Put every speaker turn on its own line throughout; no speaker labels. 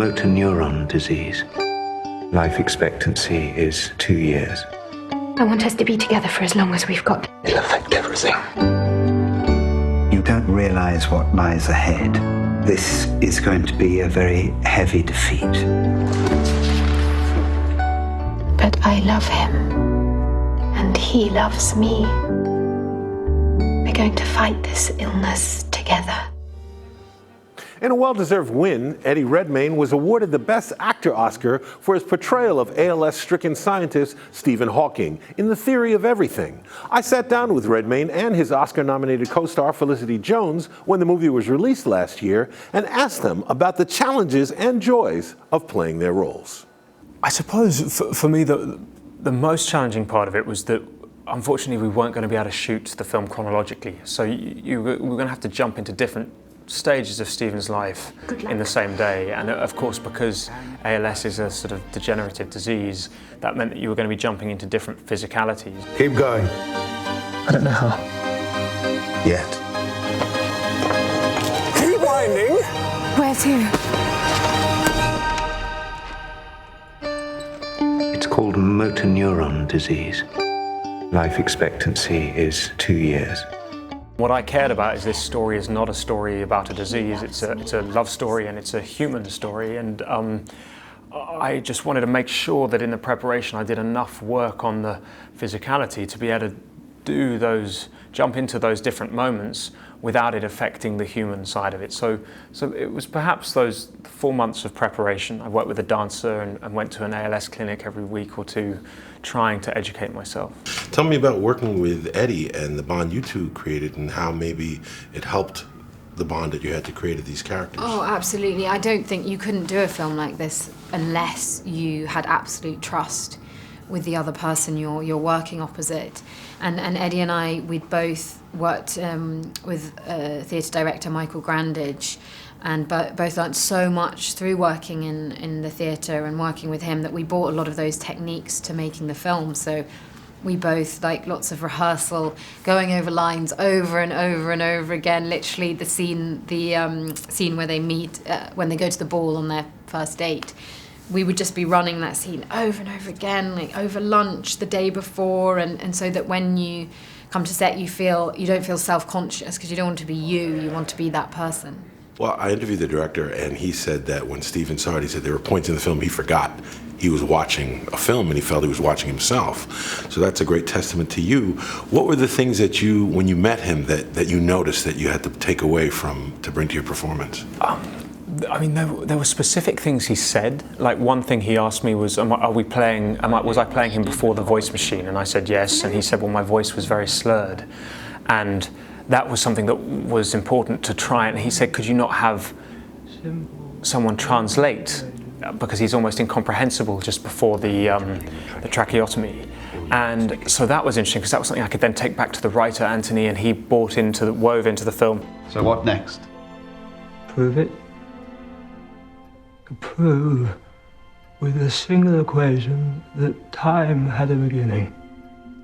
motor neuron disease. Life expectancy is 2 years.
I want us to be together for as long as we've got.
It'll affect everything.
You don't realize what lies ahead. This is going to be a very heavy defeat.
But I love him. And he loves me. We're going to fight this illness together.
In a well-deserved win, Eddie Redmayne was awarded the Best Actor Oscar for his portrayal of ALS-stricken scientist Stephen Hawking in The Theory of Everything. I sat down with Redmayne and his Oscar-nominated co-star Felicity Jones when the movie was released last year and asked them about the challenges and joys of playing their roles.
I suppose for me the most challenging part of it was that unfortunately we weren't going to be able to shoot the film chronologically. So we were going to have to jump into different stages of Stephen's life in the same day, and of course because ALS is a sort of degenerative disease, that meant that you were going to be jumping into different physicalities.
Keep going.
I don't know how.
Yet.
Keep winding!
Where to?
It's called motor neuron disease. Life expectancy is 2 years.
What I cared about is this story is not a story about a disease, it's a love story and it's a human story, and I just wanted to make sure that in the preparation I did enough work on the physicality to be able to do those, jump into those different moments without it affecting the human side of it. So it was perhaps those 4 months of preparation. I worked with a dancer and went to an ALS clinic every week or two, trying to educate myself.
Tell me about working with Eddie and the bond you two created and how maybe it helped the bond that you had to create of these characters.
Oh, absolutely. I don't think you couldn't do a film like this unless you had absolute trust with the other person you're working opposite. And Eddie and I, we'd both worked with theatre director Michael Grandage, and both learned so much through working in the theatre and working with him that we brought a lot of those techniques to making the film. So we both, like, lots of rehearsal, going over lines over and over and over again. Literally the scene where they meet, when they go to the ball on their first date. We would just be running that scene over and over again, like over lunch the day before, and so that when you come to set you don't feel self-conscious because you don't want to be you want to be that person.
Well, I interviewed the director and he said that when Stephen saw it, he said there were points in the film he forgot he was watching a film and he felt he was watching himself. So that's a great testament to you. What were the things that you, when you met him, that you noticed that you had to take away to bring to your performance?
I mean, there were specific things he said. Like, one thing he asked me was, was I playing him before the voice machine? And I said yes, and he said, well, my voice was very slurred. And that was something that was important to try, and he said, could you not have someone translate? Because he's almost incomprehensible just before the tracheotomy. And so that was interesting, because that was something I could then take back to the writer, Anthony, and he wove into the film.
So what next?
Prove it. Prove with a single equation that time had a beginning.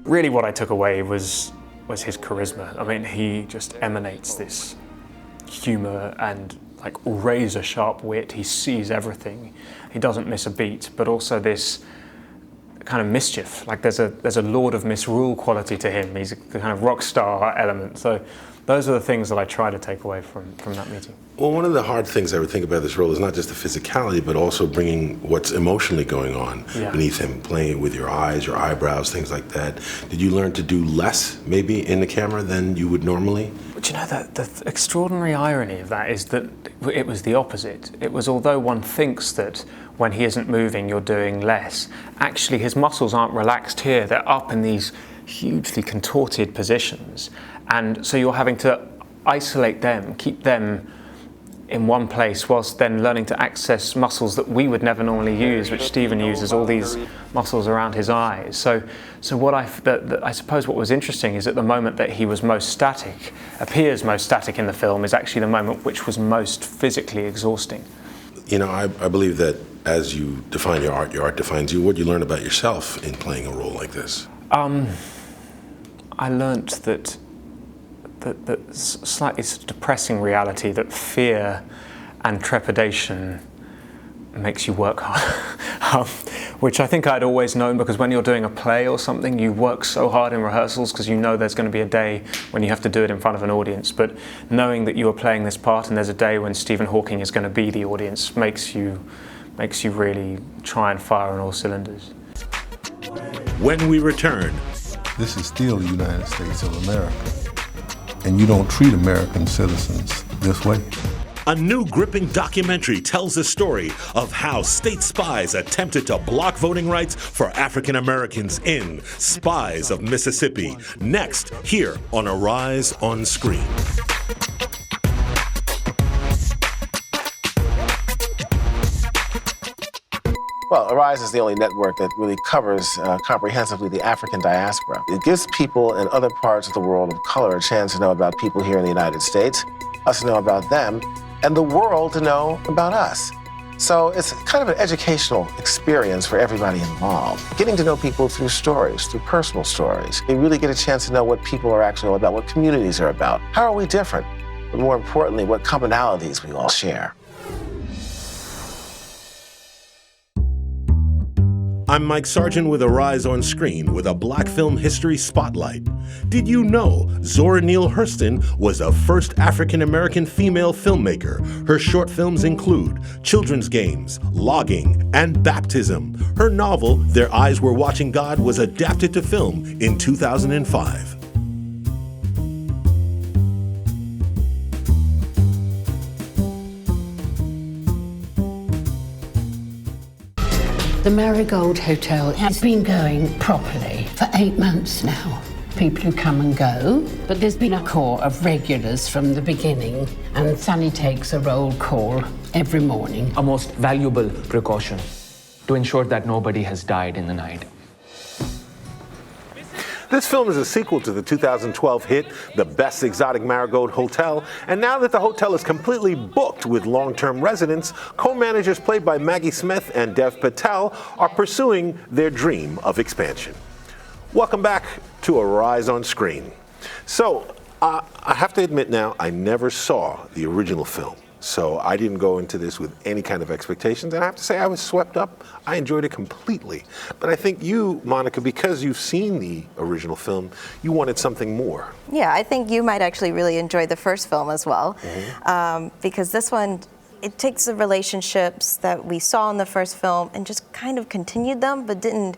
Really what I took away was his charisma. I mean, he just emanates this humor and like razor sharp wit. He sees everything. He doesn't miss a beat, but also this kind of mischief. Like there's a Lord of Misrule quality to him. He's a kind of rock star element. So those are the things that I try to take away from that meeting.
Well, one of the hard things I would think about this role is not just the physicality, but also bringing what's emotionally going on beneath him, playing with your eyes, your eyebrows, things like that. Did you learn to do less, maybe, in the camera than you would normally?
But you know, the extraordinary irony of that is that it was the opposite. It was, although one thinks that when he isn't moving, you're doing less, actually his muscles aren't relaxed here. They're up in these hugely contorted positions. And so you're having to isolate them, keep them in one place, whilst then learning to access muscles that we would never normally use, which Stephen uses, all these muscles around his eyes. So what I suppose what was interesting is that the moment that he was most static, appears most static in the film, is actually the moment which was most physically exhausting.
You know, I believe that as you define your art defines you. What do you learn about yourself in playing a role like this?
I learnt that slightly depressing reality that fear and trepidation makes you work hard, which I think I'd always known, because when you're doing a play or something, you work so hard in rehearsals because you know there's going to be a day when you have to do it in front of an audience. But knowing that you are playing this part and there's a day when Stephen Hawking is going to be the audience makes you really try and fire on all cylinders.
When we return,
this is still the United States of America, and you don't treat American citizens this way.
a new gripping documentary tells the story of how state spies attempted to block voting rights for African Americans in Spies of Mississippi. Next, here on Arise on Screen.
Well, Arise is the only network that really covers comprehensively the African diaspora. It gives people in other parts of the world of color a chance to know about people here in the United States, us to know about them, and the world to know about us. So it's kind of an educational experience for everybody involved. Getting to know people through stories, through personal stories. You really get a chance to know what people are actually all about, what communities are about. How are we different? But more importantly, what commonalities we all share.
I'm Mike Sargent with Arise on Screen with a Black Film History Spotlight. Did you know Zora Neale Hurston was the first African-American female filmmaker? Her short films include Children's Games, Logging, and Baptism. Her novel, Their Eyes Were Watching God, was adapted to film in 2005.
The Marigold Hotel has been going properly for 8 months now. People who come and go, but there's been a core of regulars from the beginning, and Sunny takes a roll call every morning.
A most valuable precaution to ensure that nobody has died in the night.
This film is a sequel to the 2012 hit, The Best Exotic Marigold Hotel, and now that the hotel is completely booked with long-term residents, co-managers played by Maggie Smith and Dev Patel are pursuing their dream of expansion. Welcome back to Arise on Screen. So, I have to admit now, I never saw the original film. So I didn't go into this with any kind of expectations, and I have to say I was swept up. I enjoyed it completely. But I think you, Monica, because you've seen the original film, you wanted something more.
Yeah, I think you might actually really enjoy the first film as well, because this one, it takes the relationships that we saw in the first film and just kind of continued them, but didn't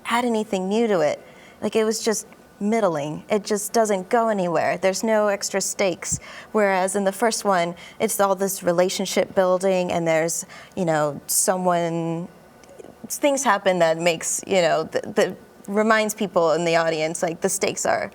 add anything new to it. Like, it was just middling. It just doesn't go anywhere. There's no extra stakes. Whereas in the first one, it's all this relationship building, and there's, you know, things happen that makes, you know, that reminds people in the audience, like, the stakes are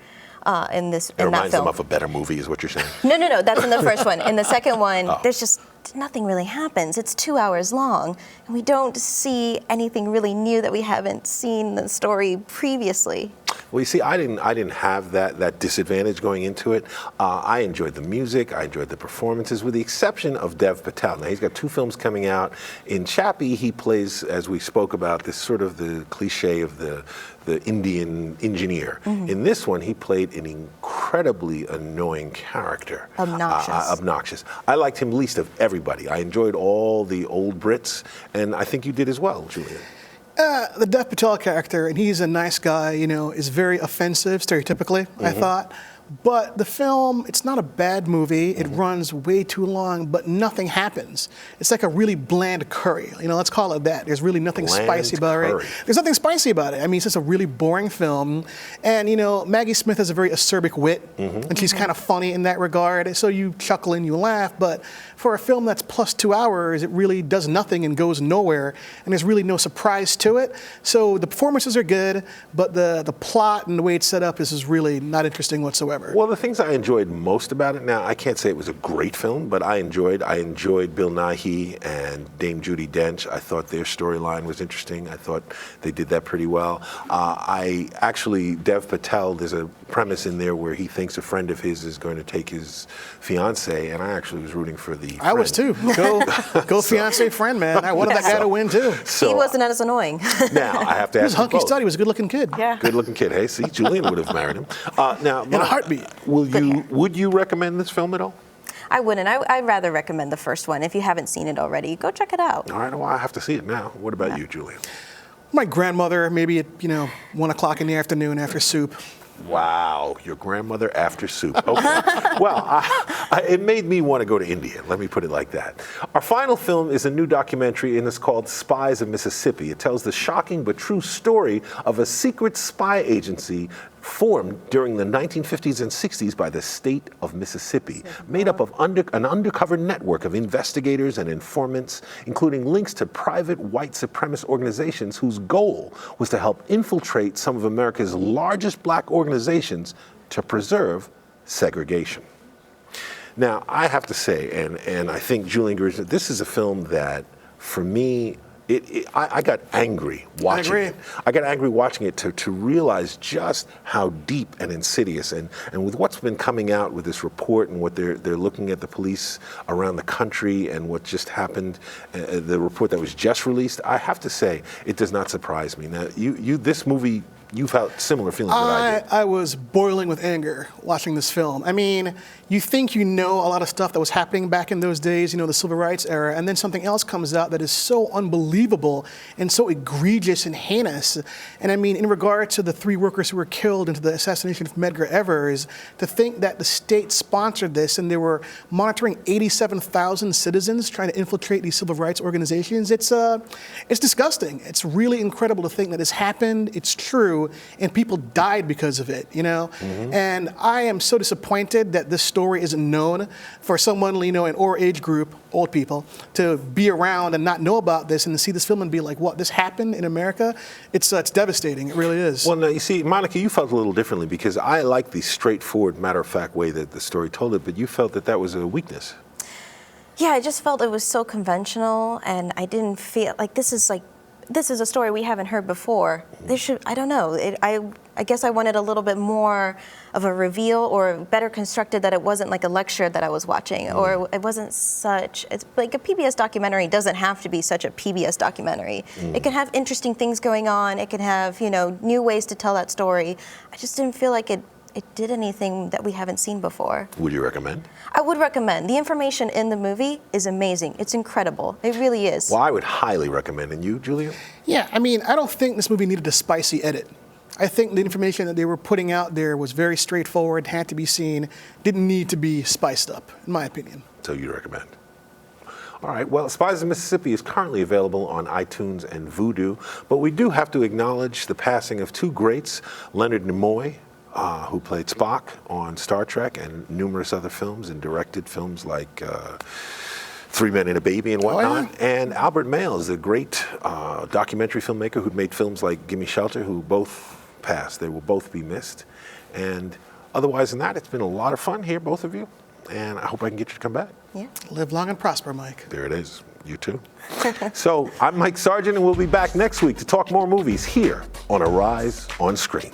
in that film. It
reminds them of a better movie, is what you're saying?
No, that's in the first one. In the second one, there's just nothing really happens. It's 2 hours long, and we don't see anything really new that we haven't seen in the story previously.
Well, you see, I didn't have that disadvantage going into it. I enjoyed the music, I enjoyed the performances, with the exception of Dev Patel. Now, he's got 2 films coming out. In Chappy, he plays, as we spoke about, this sort of the cliche of the Indian engineer. In this one, he played an incredibly annoying character. Obnoxious. I liked him least of everybody. I enjoyed all the old Brits, and I think you did as well, Julian.
The Dev Patel character, and he's a nice guy, you know, is very offensive, stereotypically, I thought. But the film, it's not a bad movie. It runs way too long, but nothing happens. It's like a really bland curry. You know, let's call it that. There's really nothing spicy about it. There's nothing spicy about it. I mean, it's just a really boring film. And, you know, Maggie Smith has a very acerbic wit, and she's kind of funny in that regard. So you chuckle and you laugh. But for a film that's plus 2 hours, it really does nothing and goes nowhere. And there's really no surprise to it. So the performances are good, but the plot and the way it's set up is really not interesting whatsoever.
Well, the things I enjoyed most about it, now I can't say it was a great film, but I enjoyed Bill Nighy and Dame Judi Dench. I thought their storyline was interesting. I thought they did that pretty well. Dev Patel, there's a premise in there where he thinks a friend of his is going to take his fiance, and I actually was rooting for the friend.
I was too. Go fiance friend, man. I wanted that guy to win too.
So, he wasn't as annoying.
Now I have to ask you both. He was
hunky study. He was a good-looking kid.
Yeah.
Good-looking kid. Hey, see, Julian would have married him. Now,
in a heartbeat.
Would you recommend this film at all?
I wouldn't. I'd rather recommend the first one. If you haven't seen it already, go check it out.
All right, well, I have to see it now. What about you, Julian?
My grandmother, maybe at 1 o'clock in the afternoon after soup.
Wow, your grandmother after soup. Okay. Well, it made me want to go to India. Let me put it like that. Our final film is a new documentary, and it's called Spies of Mississippi. It tells the shocking but true story of a secret spy agency formed during the 1950s and 60s by the state of Mississippi, made up of an undercover network of investigators and informants, including links to private white supremacist organizations whose goal was to help infiltrate some of America's largest black organizations to preserve segregation. Now, I have to say, and I think Julian agrees, that this is a film that, for me, I got angry watching it. I got angry watching it to realize just how deep and insidious, and with what's been coming out with this report and what they're looking at the police around the country and what just happened, the report that was just released, I have to say, it does not surprise me. Now, this movie, you felt similar feelings that I did.
I was boiling with anger watching this film. I mean, you think you know a lot of stuff that was happening back in those days, the civil rights era, and then something else comes out that is so unbelievable and so egregious and heinous. And I mean, in regard to the 3 workers who were killed into the assassination of Medgar Evers, to think that the state sponsored this and they were monitoring 87,000 citizens trying to infiltrate these civil rights organizations, it's disgusting. It's really incredible to think that this happened, it's true, and people died because of it, Mm-hmm. And I am so disappointed that this story isn't known for someone, in our age group, old people, to be around and not know about this and to see this film and be like, what, this happened in America? It's devastating, it really is.
Well, now, you see, Monica, you felt a little differently because I like the straightforward, matter-of-fact way that the story told it, but you felt that was a weakness.
Yeah, I just felt it was so conventional, and I didn't feel like this is a story we haven't heard before. I don't know. I guess I wanted a little bit more of a reveal, or better constructed, that it wasn't like a lecture that I was watching, or it wasn't it's like a PBS documentary doesn't have to be such a PBS documentary. It can have interesting things going on. It can have, new ways to tell that story. I just didn't feel like it did anything that we haven't seen before.
Would you recommend?
I would recommend. The information in the movie is amazing. It's incredible. It really is.
Well, I would highly recommend. And you, Julia?
Yeah, I mean, I don't think this movie needed a spicy edit. I think the information that they were putting out there was very straightforward, had to be seen, didn't need to be spiced up, in my opinion.
So you recommend? All right, well, Spies of Mississippi is currently available on iTunes and Vudu, but we do have to acknowledge the passing of 2 greats, Leonard Nimoy, who played Spock on Star Trek and numerous other films, and directed films like 3 Men and a Baby and whatnot. And Albert Mayle is a great documentary filmmaker who made films like Gimme Shelter, who both passed. They will both be missed. And otherwise than that, it's been a lot of fun here, both of you. And I hope I can get you to come back.
Yeah.
Live long and prosper, Mike.
There it is. You too. So I'm Mike Sargent, and we'll be back next week to talk more movies here on Arise on Screen.